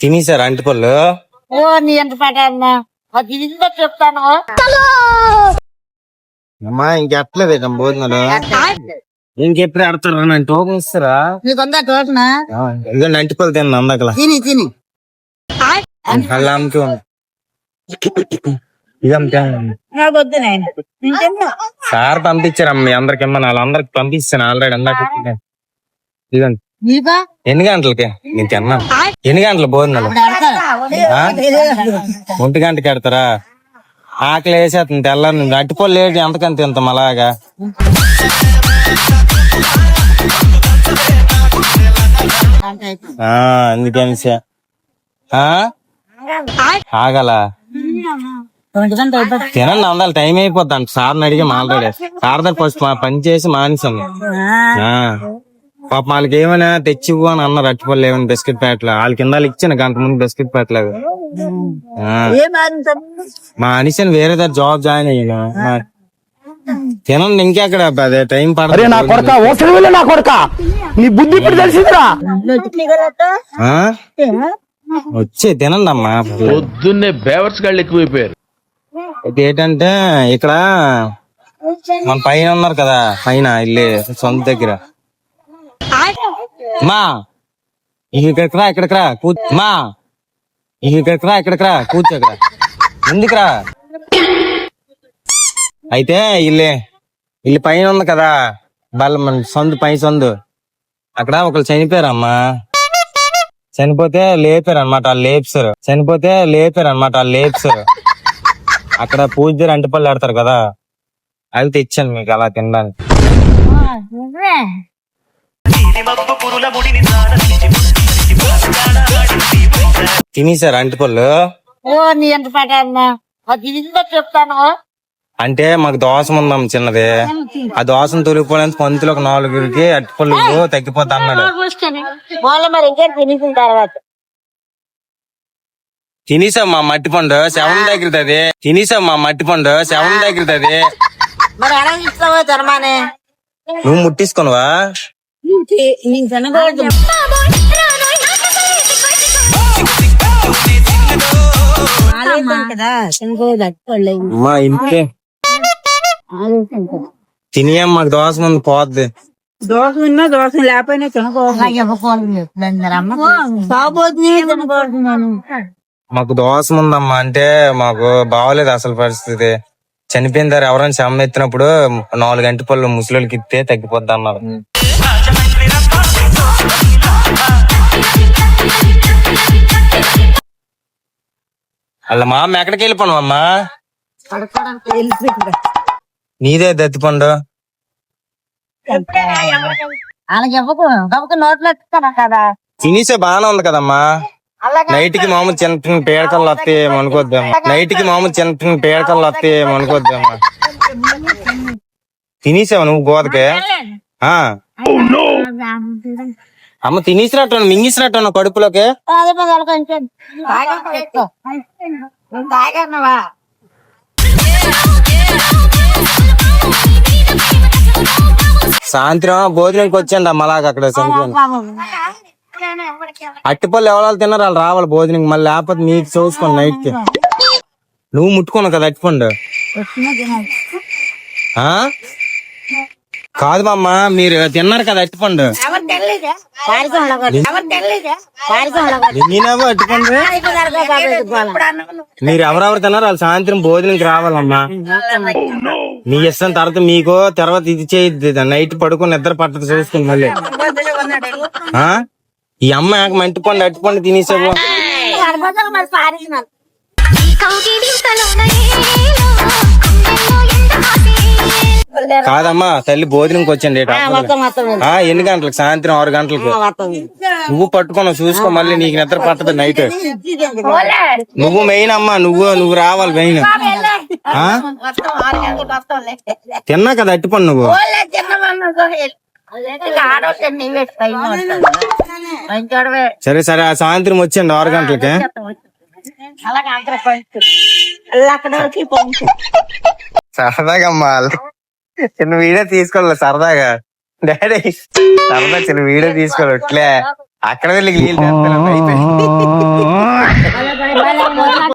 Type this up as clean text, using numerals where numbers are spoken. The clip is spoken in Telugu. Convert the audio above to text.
తినేసారు అంటిపళ్ళు. ఓ నీ ఎంత పడ్డా అది ఇందో చెప్తాను. అమ్మా ఇంకెట్లేదు భోజనాలు ఇంకెప్పుడు ఆడతారు నన్ను టోకన్ ఇస్తారా? నీకుందా టోకనా? ఇదిగోండి అంటిపళ్ళు తిన్నా అందకలా తిని అలా అమ్ముతూ నాకొద్దు నాయన. సార్ పంపించారమ్మ మీ అందరికి వాళ్ళందరికి పంపిస్తాను ఆల్రెడీ అందాక. ఇదిగోండి నీకా ఎన్ని గంటలకి నేను తిన్నాను. ఎన్ని గంటలు భోజనాలు? 1 గంటకి ఆడతారా? ఆకలి వేసేస్తుంది తెల్లారి నుండి. అట్టిపళ్ళు లేటి ఎంతకంత తింటాం అలాగా. అందుకని ఆగల తినండి అందాలి టైం అయిపోద్ది. సార్ని అడిగి ఆల్రెడీ సార్ దగ్గర ఫస్ట్ పని చేసి మానేసాం. పాప వాళ్ళకి ఏమైనా తెచ్చివ్వు అని అన్నారు. అట్టిపళ్ళు ఏమైనా బిస్కెట్ ప్యాకెట్లు వాళ్ళ కింద ఇచ్చాను గంట ముందు బిస్కెట్ ప్యాకెట్లు. మా అనిషన్ వేరే దగ్గర జాబ్ జాయిన్ అయ్యాను. తినండి ఇంకెక్కడ అదే టైం పడదు. వచ్చి తినండి అమ్మా. పొద్దున్నే బేవర్స్ గాళ్ళు ఎక్కువైపోయారు. ఏంటంటే ఇక్కడ మన పైన ఉన్నారు కదా, పైన ఇల్లు సొంత దగ్గర. మా ఇక్కడికి రా, ఇక్కడికి రా మా ఇక్కడికి రా, ఇక్కడికి రా కూర్చో. ఇక్కడ ఎందుకురా? అయితే ఇల్లు పైన ఉంది కదా మన సొంత పై సొందు. అక్కడ ఒకరు చనిపోయారమ్మా. చనిపోతే లేపారు అనమాట వాళ్ళు లేపుసారు. అక్కడ పూజ దగ్గర అంటిపళ్ళు ఆడతారు కదా, అవి తెచ్చాను మీకు అలా తినడానికి. తినేసారు అంటిపళ్ళు. ఓ నీ ఎంత పడ్డా అది ఇందో చెప్తాను. అంటే మాకు దోశ ఉందాం చిన్నది. ఆ దోశను తొలిగిపోవడానికి పంతులు ఒక 4 అట్టిపళ్ళు తగ్గిపోతా అన్నాడు. మరి ఇంకేం తినేసిన తర్వాత తినేసాం మా మట్టి పండు శవం దగ్గరది. మరి ఎలా ఇస్తావో తినమానే. నువ్వు ముట్టించుకున్నావా? నేను తినకూడదు. కదా తినకూడదు అట్టుకోలే. మా ఇంతే తినేయం. మాకు దోశ ముందు పోద్ది. దోశ ఉన్నా దోశ లేకపోయినా తినకూడదు. మాకు దోశ ఉందమ్మా. అంటే మాకు బాగోలేదు అసలు పరిస్థితి. చనిపోయిన దారు ఎవరైనా శవం ఎత్తినప్పుడు 4 అంటిపళ్ళు ముసలికి ఇస్తే తగ్గిపోద్ది అన్నారు. అలా మా అమ్మ ఎక్కడికి వెళ్ళిపోను అమ్మా? నీదే దత్తిపండు. నోట్లో కదా తినేసే బాగానే ఉంది కదమ్మా. నైట్ కి మామూలు చిన్న పేడకల్లు వస్తాయి అనుకోద్దామా. తినేసావు నువ్వు గోదకే? అమ్మ తినేసినట్టు మింగిసినట్టు కడుపులోకి. సాయంత్రం భోజనానికి వచ్చాండి అమ్మలాగా అక్కడ అట్టిపళ్ళు ఎవరు తిన్నారు వాళ్ళు రావాలి భోజనం. మళ్ళీ లేకపోతే మీకు చూసుకోండి నైట్ కి. నువ్వు ముట్టుకున్నావు కదా అట్టిపండు. కాదు మామ మీరు తిన్నారు కదా అట్టిపండు. నేనేమో అట్టిపండు. మీరు ఎవరెవరు తిన్నారు వాళ్ళు సాయంత్రం భోజనంకి రావాలమ్మా. మీ ఇష్టం తర్వాత మీకు తర్వాత ఇది చేయద్ది. నైట్ పడుకుని నిద్ర పట్టదు చూసుకుని మళ్ళీ. ఈ అమ్మ మంటిపండు అట్టిపండు తినేసావు. కాదమ్మా తల్లి భోజనంకి వచ్చండి. ఎన్ని గంటలకు? సాయంత్రం 6 గంటలకు. నువ్వు పట్టుకున్నావు చూసుకో. మళ్ళీ నీకు నిద్ర పట్టదు నైట్. నువ్వు మెయిన్ అమ్మా. నువ్వు రావాలి మెయిన్. తిన్నా కదా అట్టిపండు నువ్వు. సరే సరే సాయంత్రం వచ్చండి 6 గంటలకి. సరదాగా అమ్మా చిన్న వీడియో తీసుకోవాలి సరదాగా. డాడీ సరదా చిన్న వీడియో తీసుకోవాలి. అట్లే అక్కడ వెళ్ళి